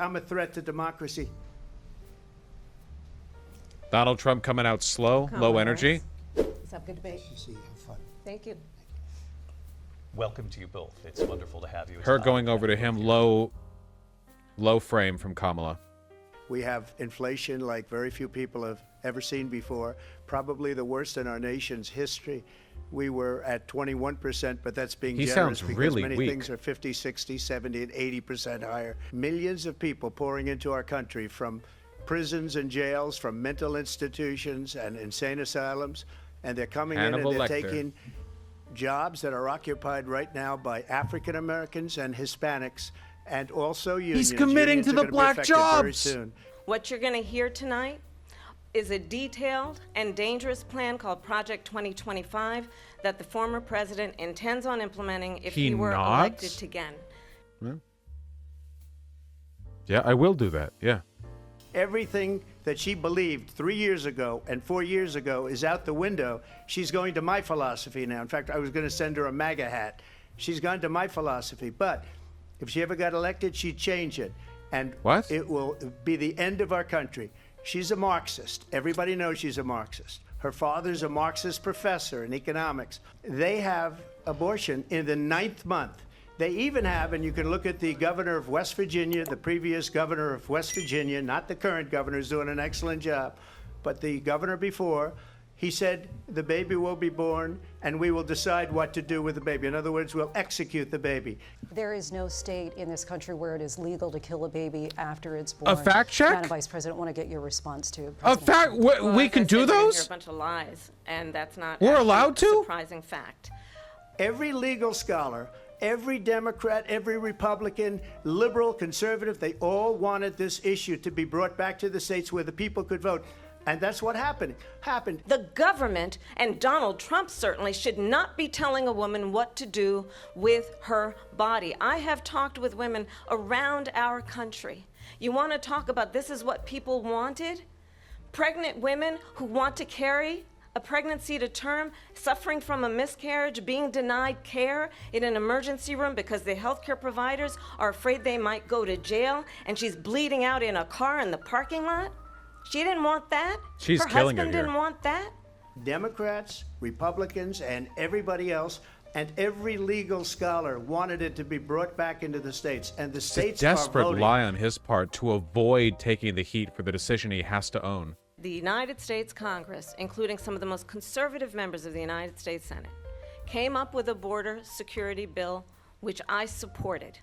I'm a threat to democracy. Donald Trump coming out slow, low energy. Let's have a good debate. Thank you. Welcome to you both. It's wonderful to have you. Her going over to him, low frame from Kamala. We have inflation like very few people have ever seen before, probably the worst in our nation's history. We were at 21%, but that's being generous sounds because really many weak. things are 50, 60, 70, and 80% higher. Millions of people pouring into our country from prisons and jails, from mental institutions and insane asylums, and they're coming Hannibal in and they're Lecter. taking jobs that are occupied right now by African Americans and Hispanics, and also unions. He's committing Unions to are the gonna be black affected very jobs. soon. What you're going to hear tonight is a detailed and dangerous plan called Project 2025 that the former president intends on implementing if he were elected again. Yeah, I will do that. Yeah. Everything that she believed 3 years ago and 4 years ago is out the window. She's going to my philosophy now. In fact, I was going to send her a MAGA hat. She's gone to my philosophy. But if she ever got elected, she'd change it. And What? it will be the end of our country. She's a Marxist. Everybody knows she's a Marxist. Her father's a Marxist professor in economics. They have abortion in the 9th month. They even have, and you can look at the governor of West Virginia, the previous governor of West Virginia, not the current governor, who's doing an excellent job, but the governor before, he said the baby will be born and we will decide what to do with the baby. In other words, we'll execute the baby. There is no state in this country where it is legal to kill a baby after it's born. A fact check? Madam Vice President, I want to get your response to A President fact? Well, We as can I do said, you're gonna those? hear a bunch of lies, and that's not We're actually allowed a to? surprising fact. Every legal scholar, every Democrat, every Republican, liberal, conservative, they all wanted this issue to be brought back to the states where the people could vote. And that's what happened. The government, and Donald Trump certainly, should not be telling a woman what to do with her body. I have talked with women around our country. You want to talk about this is what people wanted? Pregnant women who want to carry a pregnancy to term, suffering from a miscarriage, being denied care in an emergency room because the healthcare providers are afraid they might go to jail, and she's bleeding out in a car in the parking lot? She didn't want that. She's Her killing it husband here. didn't want that. Democrats, Republicans, and everybody else, and every legal scholar wanted it to be brought back into the states. And the It's a states are desperate voting. lie on his part to avoid taking the heat for the decision he has to own. The United States Congress, including some of the most conservative members of the United States Senate, came up with a border security bill, which I supported.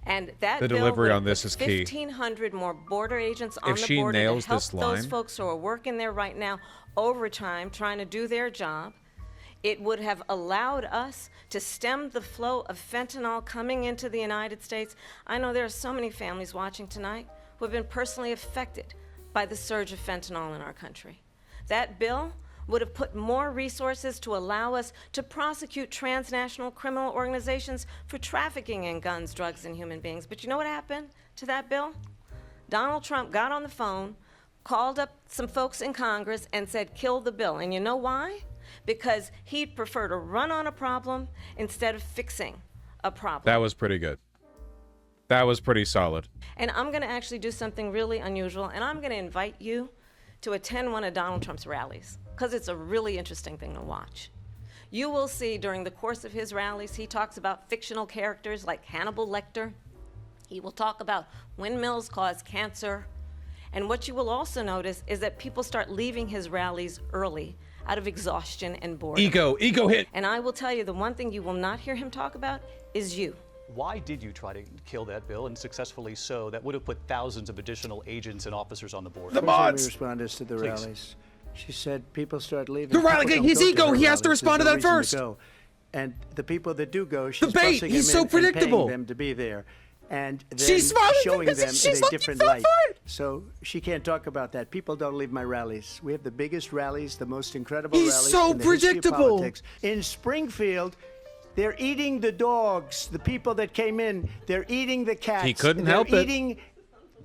And that The bill delivery would on this put is key. 1,500 more border agents on If the she border nails to help this those line- folks who are working there right now overtime, trying to do their job. It would have allowed us to stem the flow of fentanyl coming into the United States. I know there are so many families watching tonight who have been personally affected by the surge of fentanyl in our country. That bill would have put more resources to allow us to prosecute transnational criminal organizations for trafficking in guns, drugs, and human beings. But you know what happened to that bill? Donald Trump got on the phone, called up some folks in Congress, and said, kill the bill. And you know why? Because he'd prefer to run on a problem instead of fixing a problem. That was pretty good. That was pretty solid. And I'm going to actually do something really unusual, and I'm going to invite you to attend one of Donald Trump's rallies, because it's a really interesting thing to watch. You will see during the course of his rallies, he talks about fictional characters like Hannibal Lecter. He will talk about windmills cause cancer. And what you will also notice is that people start leaving his rallies early out of exhaustion and boredom. Ego hit. And I will tell you, the one thing you will not hear him talk about is you. Why did you try to kill that bill, and successfully so? That would have put thousands of additional agents and officers on the border. The Here's how we mods. responded to the Please. rallies. She said people start leaving. The rally- People don't his go to ego, her he has to rallies. respond to There's that no reason first. go. And the people that do go, she's bait, busing he's them so in predictable. and paying them to be there. And then She's smiling showing because them she's in a looking different for light. it. So she can't talk about that. People don't leave my rallies. We have the biggest rallies, the most incredible He's rallies so in the history of predictable. politics. In Springfield, they're eating the dogs. The people that came in, they're eating the cats. He couldn't They're help it. eating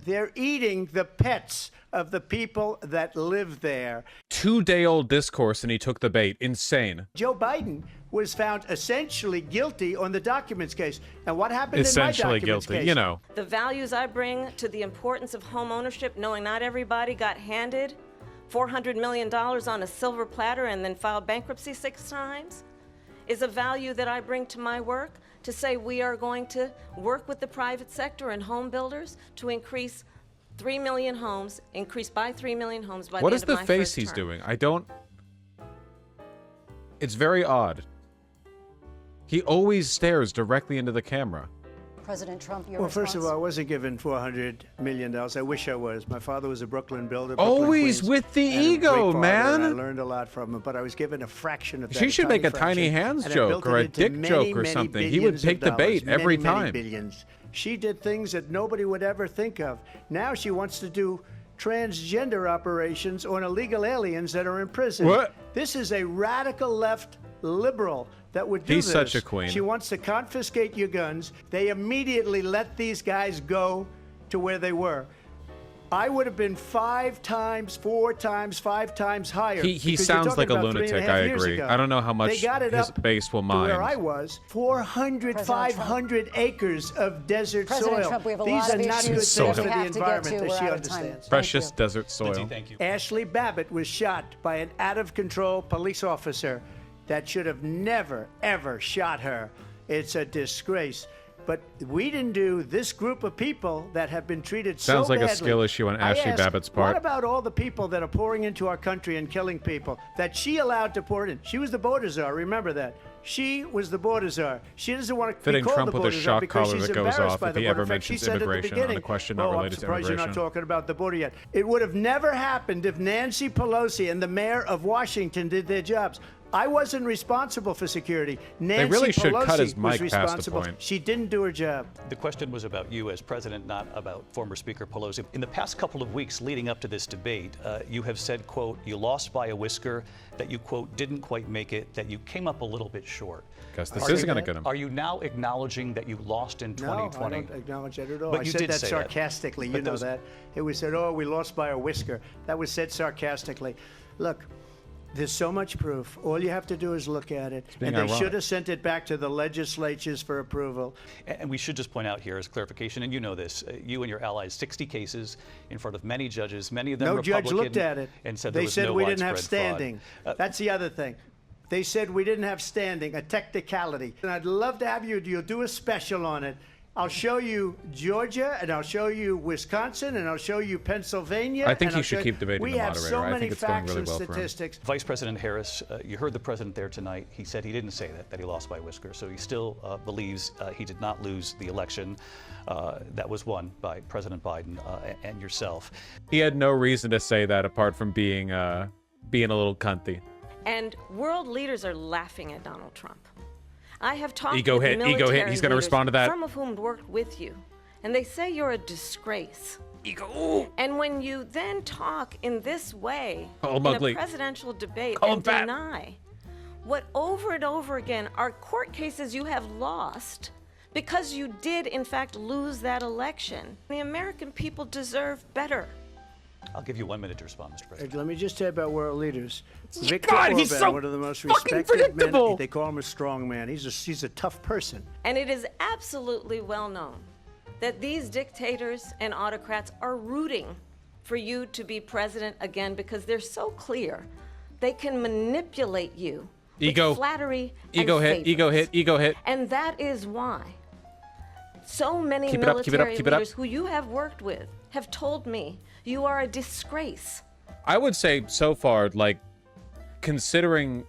They're eating the pets of the people that live there. 2-day-old discourse and he took the bait. Insane. Joe Biden was found essentially guilty on the documents case. And what happened Essentially in my documents guilty, case? you know. The values I bring to the importance of home ownership, knowing not everybody got handed $400 million on a silver platter and then filed bankruptcy 6 times, is a value that I bring to my work, to say we are going to work with the private sector and home builders to increase 3 million homes, increase by 3 million homes by the end of my first term. What is the face he's doing? I don't... It's very odd. He always stares directly into the camera. President Trump, your Well, response? first of all, I wasn't given $400 million. I wish I was. My father was a Brooklyn builder. Always Brooklyn, Queens, with the and a ego, great father, man. And I learned a lot from him, but I was given a fraction of that. She should make a tiny fraction, hands and I joke built or it a into dick many, joke or many something. He would billions take of the bait dollars, every many, time. Many billions. She did things that nobody would ever think of. Now she wants to do transgender operations on illegal aliens that are in prison. What? This is a radical left liberal that would do He's this. such a queen. She wants to confiscate your guns. They immediately let these guys go to where they were. I would have been 5 times, 4 times, 5 times higher. He because you're sounds talking like a about lunatic, 3.5 I years agree. ago. I don't know how much They got it his up base will to mind. where I was, 400, President 500 acres of desert President soil. Trump, we have a These lot are of not issues good that things we for the have to get environment to. that We're she out of time. understands. Precious Thank you. desert soil. Lindsay, thank you. Ashley Babbitt was shot by an out-of-control police officer that should have never, ever shot her. It's a disgrace. But we didn't do this group of people that have been treated Sounds so like a badly. skill issue on I Ashley ask, Babbitt's part. What about all the people that are pouring into our country and killing people that she allowed to pour in? She was the border czar, remember that. She was the border czar. She doesn't want to be Fitting called Trump the with a border czar shock because collar she's that goes embarrassed off by if the he border. ever In fact, she mentions said at the immigration on a beginning, question not I'm related to surprised you're not immigration. talking about the border yet. It would have never happened if Nancy Pelosi and the mayor of Washington did their jobs. I wasn't responsible for security. Nancy really should Pelosi cut his was mic past the responsible. point. She didn't do her job. The question was about you as president, not about former Speaker Pelosi. In the past couple of weeks leading up to this debate, you have said, quote, you lost by a whisker, that you, quote, didn't quite make it, that you came up a little bit short. Guess this isn't going to get him. Are you now acknowledging that you lost in 2020? No, I don't acknowledge that at all. But I you said did that say that. sarcastically. But You know those- that. It was said, oh, we lost by a whisker. That was said sarcastically. Look, there's so much proof. All you have to do is look at it. being And they ironic. should have sent it back to the legislatures for approval. And we should just point out here as clarification, and you know this, you and your allies, 60 cases in front of many judges, many of them No Republican. judge looked at it. And said They there was said no we didn't have widespread fraud. standing. That's the other thing. They said we didn't have standing, a technicality. And I'd love to have you'll do a special on it. I'll show you Georgia, and I'll show you Wisconsin, and I'll show you Pennsylvania. I think and he I'll should show keep debating we the have moderator. so I many think it's going facts really and well for him. statistics. Vice President Harris, you heard the president there tonight. He said he didn't say that he lost by a whisker. So he still believes he did not lose the election that was won by President Biden and yourself. He had no reason to say that apart from being a little cunty. And world leaders are laughing at Donald Trump. I have talked Ego with hit, ego hit. military He's gonna leaders, respond to that. some of whom worked with you, and they say you're a disgrace. Ego. And when you then talk in this way Call him in ugly. a presidential debate Call him and fat. deny what over and over again are court cases you have lost because you did in fact lose that election. The American people deserve better. I'll give you 1 minute to respond, Mr. President. Let me just tell you about world leaders. Victor God, Orban, he's so one of the most fucking respected men. predictable. They call him a strong man. He's a tough person. And it is absolutely well known that these dictators and autocrats are rooting for you to be president again because they're so clear they can manipulate you Ego. with flattery Ego and hit, ego favors. hit, ego hit. And that is why so many Keep it up, keep it up, military keep it up. leaders who you have worked with have told me you are a disgrace. I would say so far, like, considering...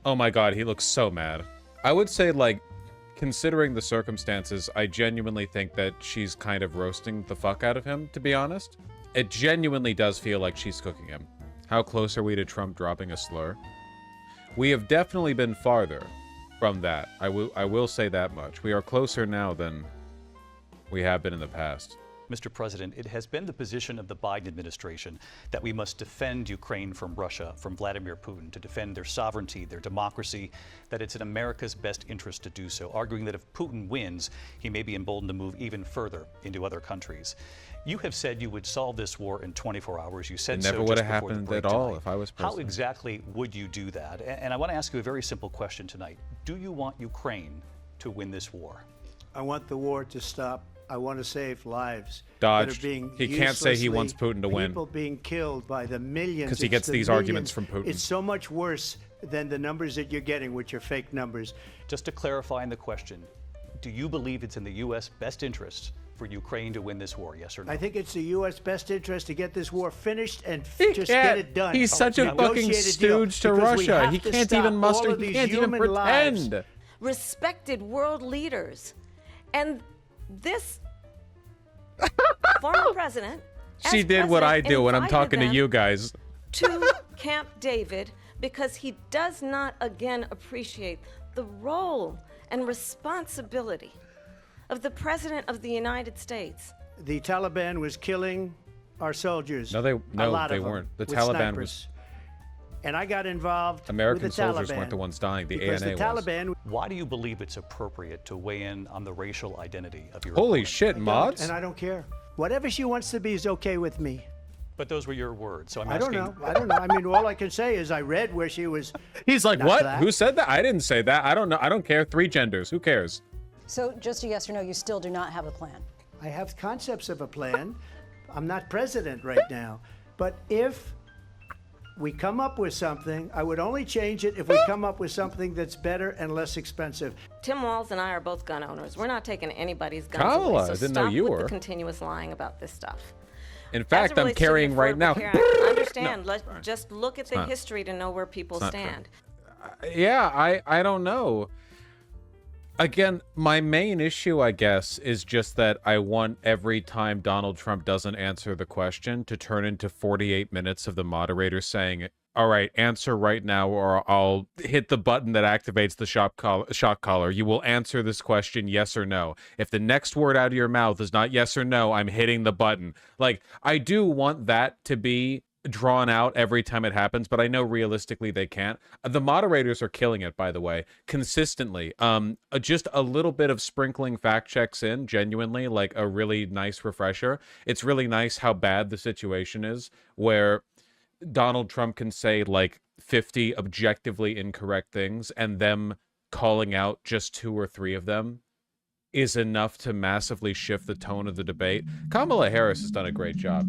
Oh my god, he looks so mad. I would say, like, considering the circumstances, I genuinely think that she's kind of roasting the fuck out of him, to be honest. It genuinely does feel like she's cooking him. How close are we to Trump dropping a slur? We have definitely been farther from that. I will say that much. We are closer now than we have been in the past. Mr. President, it has been the position of the Biden administration that we must defend Ukraine from Russia, from Vladimir Putin, to defend their sovereignty, their democracy, that it's in America's best interest to do so, arguing that if Putin wins, he may be emboldened to move even further into other countries. You have said you would solve this war in 24 hours. You said It never so would just have before the happened break at all tonight. if I was How president. exactly would you do that? And I want to ask you a very simple question tonight. Do you want Ukraine to win this war? I want the war to stop. I want to save lives. Dodged. That are being He can't say he wants uselessly- Putin to win. People being killed by the millions. 'Cause he It's gets the these arguments from Putin. It's so much worse than the numbers that you're getting, which are fake numbers. Just to clarify in the question, do you believe it's in the U.S. best interest for Ukraine to win this war, yes or no? I think it's the U.S. best interest to get this war finished and He just can't. get it done. He's such a fucking Negotiate deal, stooge to because we Russia. have He to can't stop even all muster. of He these can't even human lives. pretend. Respected world leaders. And this former president, She as did what I president, do when I'm invited talking to them you guys. to Camp David because he does not again appreciate the role and responsibility of the President of the United States. The Taliban was killing our soldiers. No, a lot they of them, weren't. The with Taliban snipers. And I got involved American with the soldiers Taliban weren't the ones dying. The because ANA the was. Taliban. Why do you believe it's appropriate to weigh in on the racial identity of your Holy opponent? shit, mods! And I don't care. Whatever she wants to be is okay with me. But those were your words, so I'm I don't asking. know. I don't know. I mean, all I can say is I read where she was. He's like, Not what? that. Who said that? I didn't say that. I don't know. I don't care. 3 genders. Who cares? So just a yes or no, you still do not have a plan. I have concepts of a plan. I'm not president right now. But if we come up with something, I would only change it if we come up with something that's better and less expensive. Tim Walz and I are both gun owners. We're not taking anybody's guns Kamala, away. I So didn't know stop you with were. the continuous lying about this stuff. In As fact, it I'm relates to the carrying right Affordable now. Care Act, understand. Let's just look at the not- history to know where people not true. stand. Yeah, I don't know. Again, my main issue, I guess, is just that I want every time Donald Trump doesn't answer the question to turn into 48 minutes of the moderator saying, all right, answer right now or I'll hit the button that activates the shock collar. You will answer this question, yes or no. If the next word out of your mouth is not yes or no, I'm hitting the button. Like, I do want that to be drawn out every time it happens, but I know realistically they can't. The moderators are killing it, by the way, consistently. Just a little bit of sprinkling fact checks in, genuinely, like a really nice refresher. It's really nice how bad the situation is, where Donald Trump can say like 50 objectively incorrect things, and them calling out just 2 or 3 of them is enough to massively shift the tone of the debate. Kamala Harris has done a great job.